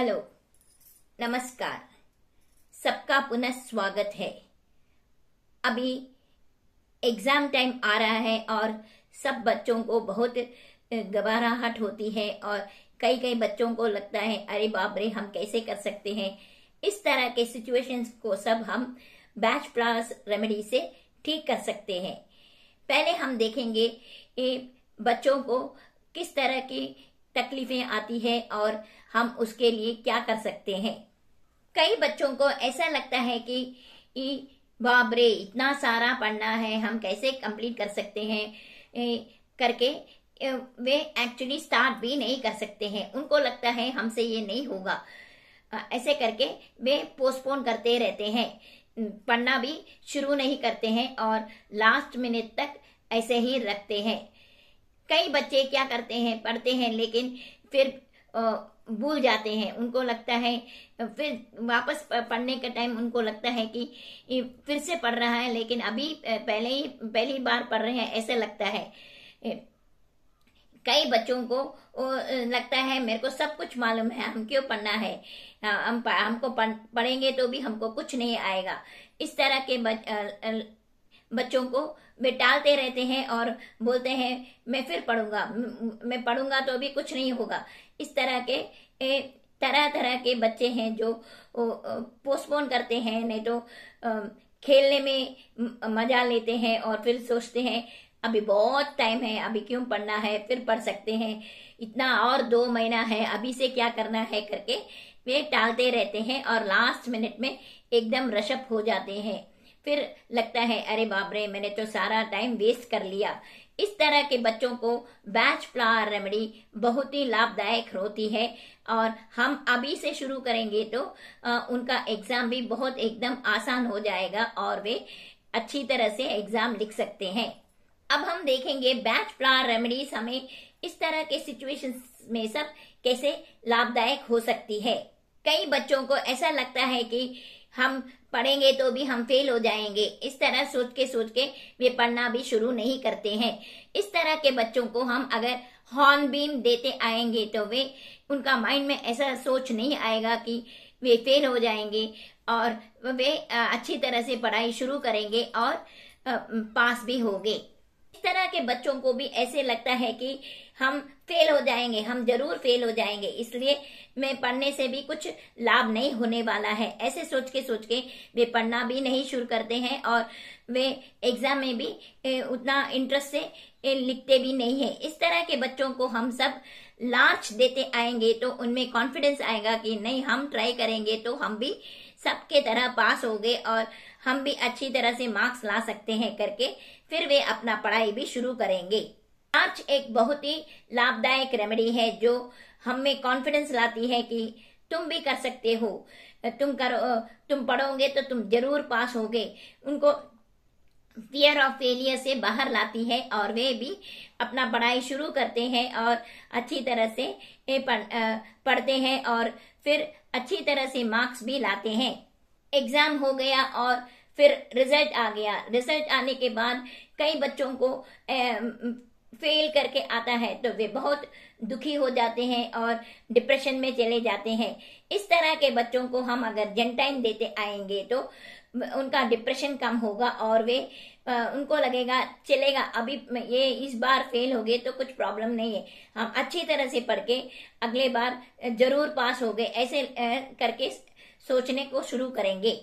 Hello, नमस्कार। सबका पुनः स्वागत है। अभी एग्जाम टाइम आ रहा है और सब बच्चों को बहुत घबराहट होती है और कई बच्चों को लगता है अरे बाप रे, हम कैसे कर सकते हैं। इस तरह के सिचुएशंस को सब हम बैच प्लस रेमेडी से ठीक कर सकते हैं। पहले हम देखेंगे बच्चों को किस तरह की तकलीफें आती है और हम उसके लिए क्या कर सकते हैं। कई बच्चों को ऐसा लगता है कि बाप रे, इतना सारा पढ़ना है, हम कैसे कंप्लीट कर सकते हैं करके वे एक्चुअली स्टार्ट भी नहीं कर सकते हैं। उनको लगता है हमसे ये नहीं होगा, ऐसे करके वे पोस्टपोन करते रहते हैं, पढ़ना भी शुरू नहीं करते हैं और लास्ट मिनट तक ऐसे ही रखते हैं। कई बच्चे क्या करते हैं, पढ़ते हैं लेकिन फिर भूल जाते हैं। उनको लगता है फिर वापस पढ़ने के टाइम उनको लगता है कि फिर से पढ़ रहा है, लेकिन अभी पहली बार पढ़ रहे हैं ऐसे लगता है। कई बच्चों को लगता है मेरे को सब कुछ मालूम है, हम क्यों पढ़ना है, हमको पढ़ेंगे तो भी हमको कुछ नहीं आएगा। इस तरह के बच्चों को वे टालते रहते हैं और बोलते हैं मैं फिर मैं पढ़ूंगा तो भी कुछ नहीं होगा। इस तरह तरह के बच्चे हैं जो पोस्टपोन करते हैं, नहीं तो खेलने में मजा लेते हैं और फिर सोचते हैं अभी बहुत टाइम है, अभी क्यों पढ़ना है, फिर पढ़ सकते हैं, इतना और 2 महीना है, अभी से क्या करना है करके वे टालते रहते हैं और लास्ट मिनट में एकदम रशअप हो जाते हैं। फिर लगता है अरे बाप रे, मैंने तो सारा टाइम वेस्ट कर लिया। इस तरह के बच्चों को बैच फ्लावर रेमेडी बहुत ही लाभदायक होती है और हम अभी से शुरू करेंगे तो उनका एग्जाम भी बहुत एकदम आसान हो जाएगा और वे अच्छी तरह से एग्जाम लिख सकते हैं। अब हम देखेंगे बैच फ्लावर रेमेडीज हमें इस तरह के सिचुएशंस में सब कैसे लाभदायक हो सकती है। कई बच्चों को ऐसा लगता है कि हम पढ़ेंगे तो भी हम फेल हो जाएंगे। इस तरह सोच के वे पढ़ना भी शुरू नहीं करते हैं। इस तरह के बच्चों को हम अगर हॉर्नबील देते आएंगे तो वे उनका माइंड में ऐसा सोच नहीं आएगा कि वे फेल हो जाएंगे और वे अच्छी तरह से पढ़ाई शुरू करेंगे और पास भी होंगे। इस तरह के बच्चों को भी ऐसे लगता है कि हम फेल हो जाएंगे, हम जरूर फेल हो जाएंगे, इसलिए मैं पढ़ने से भी कुछ लाभ नहीं होने वाला है। ऐसे सोच के वे पढ़ना भी नहीं शुरू करते हैं और वे एग्जाम में भी उतना इंटरेस्ट से लिखते भी नहीं है। इस तरह के बच्चों को हम सब लार्ज देते आएंगे तो उनमें कॉन्फिडेंस आएगा कि नहीं, हम ट्राई करेंगे तो हम भी सबके तरह पास हो गए और हम भी अच्छी तरह से मार्क्स ला सकते हैं करके फिर वे अपना पढ़ाई भी शुरू करेंगे। लार्ज एक बहुत ही लाभदायक रेमेडी है जो हमें कॉन्फिडेंस लाती है कि तुम भी कर सकते हो, तुम पढ़ोगे तो तुम जरूर पास होगे। उनको फियर ऑफ फेलियर से बाहर लाती है और वे भी अपना पढ़ाई शुरू करते हैं और अच्छी तरह से पढ़ते हैं और फिर अच्छी तरह से मार्क्स भी लाते हैं। एग्जाम हो गया और फिर रिजल्ट आ गया। रिजल्ट आने के बाद कई बच्चों को फेल करके आता है तो वे बहुत दुखी हो जाते हैं और डिप्रेशन में चले जाते हैं। इस तरह के बच्चों को हम अगर जेंटाइन देते आएंगे तो उनका डिप्रेशन कम होगा और वे उनको लगेगा चलेगा, अभी ये इस बार फेल हो गए तो कुछ प्रॉब्लम नहीं है, हम अच्छी तरह से पढ़ के अगले बार जरूर पास हो गए, ऐसे करके सोचने को शुरू करेंगे।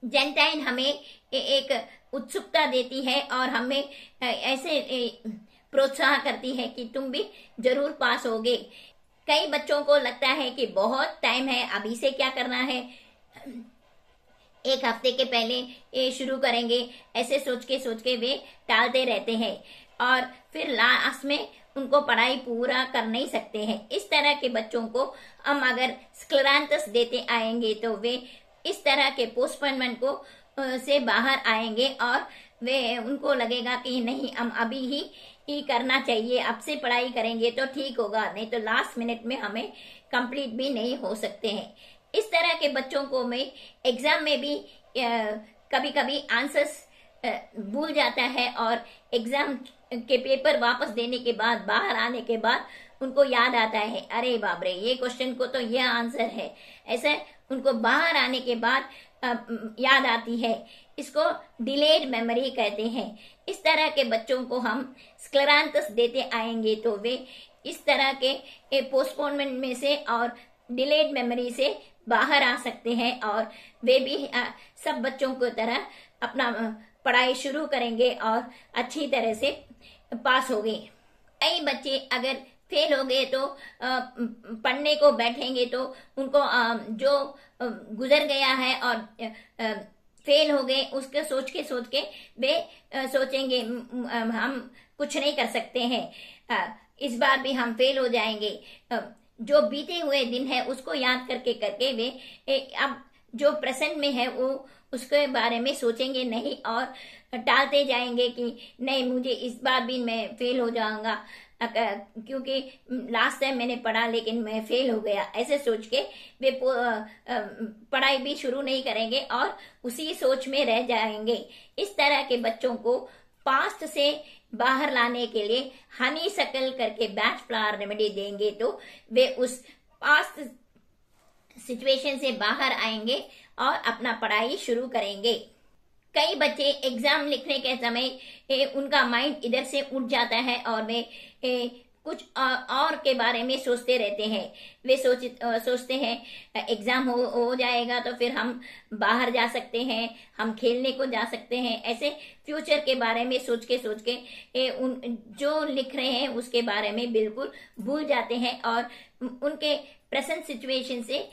जेंटाइन हमें एक उत्सुकता देती है और हमें ऐसे प्रोत्साहन करती है कि तुम भी जरूर पास होगे। कई बच्चों को लगता है कि बहुत टाइम है, अभी से क्या करना है, 1 हफ्ते के पहले ये शुरू करेंगे, ऐसे सोच के वे टालते रहते हैं और फिर लास्ट में उनको पढ़ाई पूरा कर नहीं सकते हैं। इस तरह के बच्चों को हम अगर स्क्लेरांथस देते आएंगे तो वे इस तरह के पोस्टपोनमेंट को से बाहर आएंगे और वे उनको लगेगा कि नहीं, हम अभी ही करना चाहिए, अब से पढ़ाई करेंगे तो ठीक होगा, नहीं तो लास्ट मिनट में हमें कंप्लीट भी नहीं हो सकते हैं। इस तरह के बच्चों को मैं एग्जाम में भी कभी आंसर्स भूल जाता है और एग्जाम के पेपर वापस देने के बाद, बाहर आने के बाद उनको याद आता है, अरे बाप रे ये क्वेश्चन को तो ये आंसर है, ऐसा उनको बाहर आने के बाद याद आती है। इसको डिलेड मेमोरी कहते हैं। इस तरह के बच्चों को हम स्क्लेरांथस देते आएंगे तो वे इस तरह के पोस्टपोनमेंट में से और डिलेड मेमोरी से बाहर आ सकते हैं और वे भी सब बच्चों की तरह अपना पढ़ाई शुरू करेंगे और अच्छी तरह से पास हो गए। कई बच्चे अगर फेल हो गए तो पढ़ने को बैठेंगे तो उनको जो गुजर गया है और फेल हो गए उसके सोच के वे सोचेंगे हम कुछ नहीं कर सकते हैं, इस बार भी हम फेल हो जाएंगे। जो बीते हुए दिन है उसको याद करके वे अब जो प्रेजेंट में है वो उसके बारे में सोचेंगे नहीं और टालते जाएंगे कि नहीं मुझे इस बार भी मैं फेल हो जाऊंगा क्योंकि लास्ट टाइम मैंने पढ़ा लेकिन मैं फेल हो गया, ऐसे सोच के वे पढ़ाई भी शुरू नहीं करेंगे और उसी सोच में रह जाएंगे। इस तरह के बच्चों को पास्ट से बाहर लाने के लिए हनी शकल करके बैच फ्लावर रेमेडी देंगे तो वे उस पास्ट सिचुएशन से बाहर आएंगे और अपना पढ़ाई शुरू करेंगे। कई बच्चे एग्जाम लिखने के समय उनका माइंड इधर से उठ जाता है और वे कुछ और के बारे में सोचते रहते हैं। वे सोचते हैं एग्जाम हो जाएगा तो फिर हम बाहर जा सकते हैं, हम खेलने को जा सकते हैं, ऐसे फ्यूचर के बारे में सोच के उन जो लिख रहे हैं उसके बारे में बिल्कुल भूल जाते हैं और उनके प्रेजेंट सिचुएशन से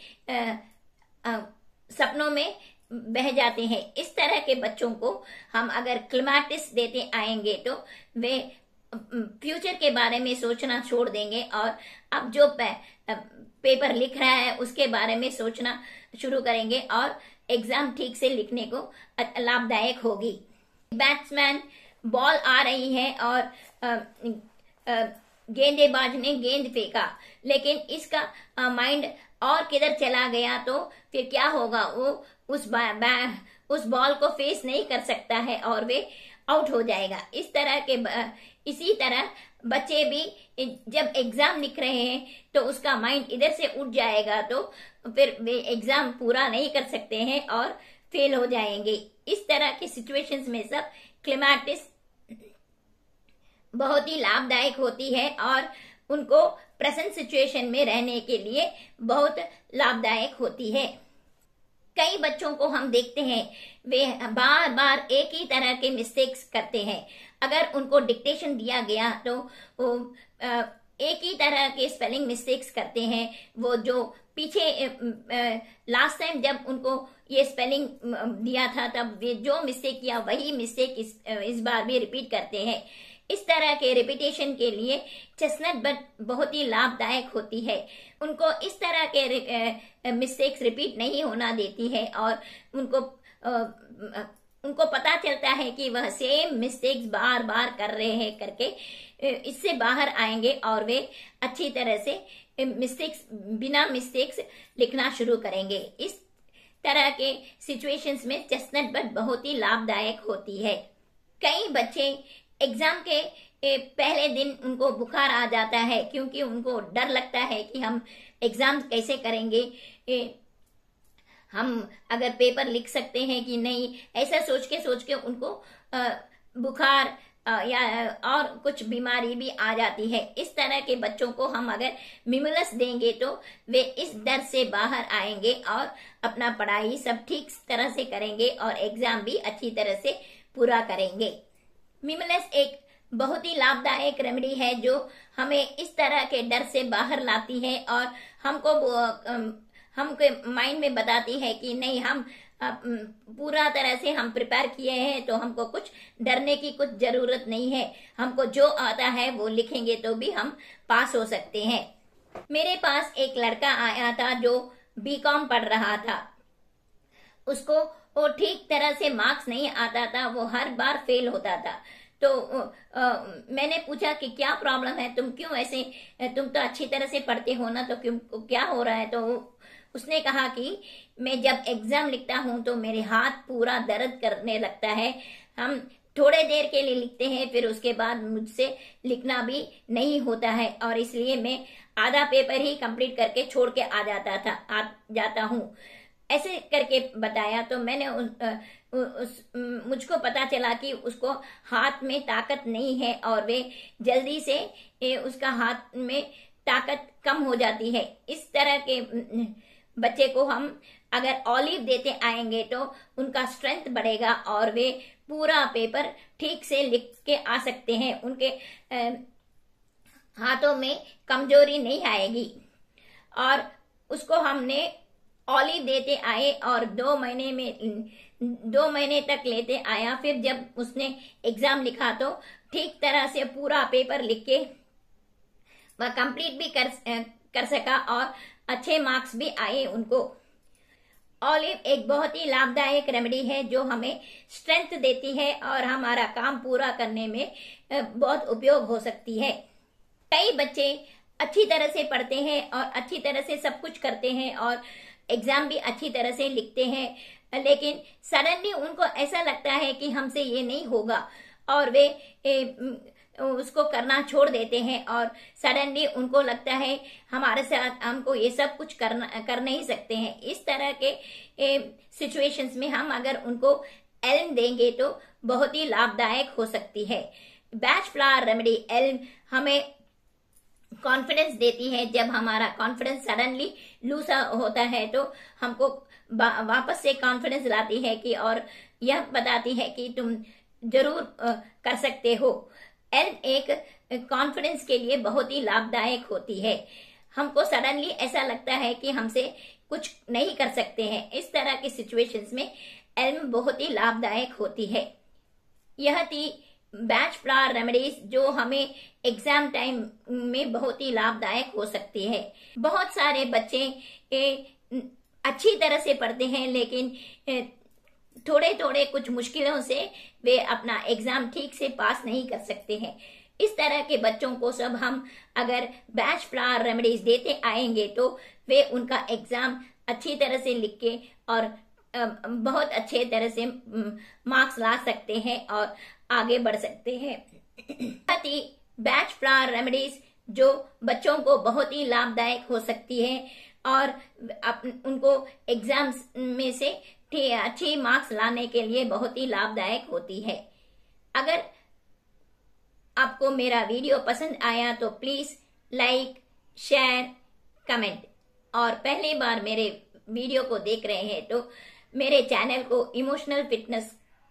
सपनों में बह जाते हैं। इस तरह के बच्चों को हम अगर क्लेमाटिस देते आएंगे तो वे फ्यूचर के बारे में सोचना छोड़ देंगे और अब जो पेपर लिख रहा है उसके बारे में सोचना शुरू करेंगे और एग्जाम ठीक से लिखने को लाभदायक होगी। बैट्समैन बॉल आ रही है और गेंदबाज ने गेंद फेंका लेकिन इसका माइंड और किधर चला गया तो फिर क्या होगा, वो उस बॉल को फेस नहीं कर सकता है और वे आउट हो जाएगा। इसी तरह बच्चे भी जब एग्जाम लिख रहे हैं तो उसका माइंड इधर से उठ जाएगा तो फिर वे एग्जाम पूरा नहीं कर सकते हैं और फेल हो जाएंगे। इस तरह की सिचुएशंस में सब क्लेमाटिस बहुत ही लाभदायक होती है और उनको प्रेजेंट सिचुएशन में रहने के लिए बहुत लाभदायक होती है। कई बच्चों को हम देखते हैं वे बार बार एक ही तरह के मिस्टेक्स करते हैं। अगर उनको डिक्टेशन दिया गया तो वो एक ही तरह के स्पेलिंग मिस्टेक्स करते हैं। वो जो पीछे लास्ट टाइम जब उनको ये स्पेलिंग दिया था तब वे जो मिस्टेक किया वही मिस्टेक इस बार भी रिपीट करते हैं। इस तरह के रिपीटेशन के लिए चेस्टनट बट बहुत ही लाभदायक होती है। उनको इस तरह के मिस्टेक्स रिपीट नहीं होना देती है और उनको पता चलता है कि वह सेम मिस्टेक्स बार बार कर रहे हैं करके इससे बाहर आएंगे और वे अच्छी तरह से बिना मिस्टेक्स लिखना शुरू करेंगे। इस तरह के सिचुएशंस में चेस्टनट बट बहुत ही लाभदायक होती है। कई बच्चे एग्जाम के पहले दिन उनको बुखार आ जाता है क्योंकि उनको डर लगता है कि हम एग्जाम कैसे करेंगे, हम अगर पेपर लिख सकते हैं कि नहीं, ऐसा सोच के उनको बुखार या और कुछ बीमारी भी आ जाती है। इस तरह के बच्चों को हम अगर मिमुलस देंगे तो वे इस डर से बाहर आएंगे और अपना पढ़ाई सब ठीक तरह से करेंगे और एग्जाम भी अच्छी तरह से पूरा करेंगे। मिमुलस एक बहुत ही लाभदायक रेमेडी है जो हमें इस तरह के डर से बाहर लाती है और हमके माइंड में बताती है कि नहीं, हम पूरा तरह से हम प्रिपेयर किए हैं तो हमको कुछ डरने की कुछ जरूरत नहीं है। हमको जो आता है वो लिखेंगे तो भी हम पास हो सकते हैं। मेरे पास एक लड़का आया था जो बीकॉम पढ़ रहा था। उसको वो ठीक तरह से मार्क्स नहीं आता था, वो हर बार फेल होता था। तो मैंने पूछा कि क्या प्रॉब्लम है, तुम क्यों ऐसे, तुम तो अच्छी तरह से पढ़ते हो ना, तो क्यों, क्या हो रहा है। तो उसने कहा कि मैं जब एग्जाम लिखता हूँ तो मेरे हाथ पूरा दर्द करने लगता है। हम थोड़े देर के लिए लिखते हैं, फिर उसके बाद मुझसे लिखना भी नहीं होता है, और इसलिए मैं आधा पेपर ही कंप्लीट करके छोड़ के आ जाता हूँ। ऐसे करके बताया तो मैंने मुझको पता चला कि उसको हाथ में ताकत नहीं है और वे जल्दी से उसका हाथ में ताकत कम हो जाती है। इस तरह के बच्चे को हम अगर ऑलिव देते आएंगे तो उनका स्ट्रेंथ बढ़ेगा और वे पूरा पेपर ठीक से लिख के आ सकते हैं। उनके हाथों में कमजोरी नहीं आएगी। और उसको हमने ऑलिव देते आए और 2 महीने तक लेते आया। फिर जब उसने एग्जाम लिखा तो ठीक तरह से पूरा पेपर लिख के वह कंप्लीट भी कर सका और अच्छे मार्क्स भी आए उनको। ऑलिव एक बहुत ही लाभदायक रेमेडी है जो हमें स्ट्रेंथ देती है और हमारा काम पूरा करने में बहुत उपयोग हो सकती है। कई बच्चे अच्छी तरह से पढ़ते हैं और अच्छी तरह से सब कुछ करते हैं और एग्जाम भी अच्छी तरह से लिखते हैं, लेकिन सडनली उनको ऐसा लगता है कि हमसे ये नहीं होगा और वे उसको करना छोड़ देते हैं और सडनली उनको लगता है हमारे साथ हमको ये सब कुछ कर नहीं सकते हैं। इस तरह के सिचुएशंस में हम अगर उनको एल्म देंगे तो बहुत ही लाभदायक हो सकती है। बैच फ्लावर रेमेडी एल्म हमें कॉन्फिडेंस देती है। जब हमारा कॉन्फिडेंस सडनली लूज होता है तो हमको वापस से कॉन्फिडेंस लाती है कि और यह बताती है कि तुम जरूर कर सकते हो। एल्म एक कॉन्फिडेंस के लिए बहुत ही लाभदायक होती है। हमको सडनली ऐसा लगता है कि हमसे कुछ नहीं कर सकते हैं। इस तरह की सिचुएशंस में एल्म बहुत ही लाभदायक होती है। यह थी बैच फ्लावर रेमेडीज जो हमें एग्जाम टाइम में बहुत ही लाभदायक हो सकती है। बहुत सारे बच्चे अच्छी तरह से पढ़ते हैं लेकिन थोड़े थोड़े कुछ मुश्किलों से वे अपना एग्जाम ठीक से पास नहीं कर सकते हैं। इस तरह के बच्चों को सब हम अगर बैच फ्लावर रेमेडीज देते आएंगे तो वे उनका एग्जाम अच्छी तरह से लिख के और बहुत अच्छे तरह से मार्क्स ला सकते हैं और आगे बढ़ सकते हैं। बैच फ्लावर रेमेडीज जो बच्चों को बहुत ही लाभदायक हो सकती है और उनको एग्जाम्स में से अच्छे मार्क्स लाने के लिए बहुत ही लाभदायक होती है। अगर आपको मेरा वीडियो पसंद आया तो प्लीज लाइक, शेयर, कमेंट, और पहली बार मेरे वीडियो को देख रहे हैं तो मेरे चैनल को इमोशनल फिटनेस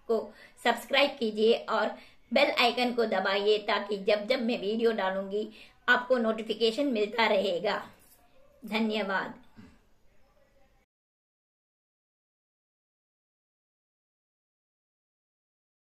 को सब्सक्राइब कीजिए और बेल आइकन को दबाइए ताकि जब जब मैं वीडियो डालूंगी आपको नोटिफिकेशन मिलता रहेगा। धन्यवाद।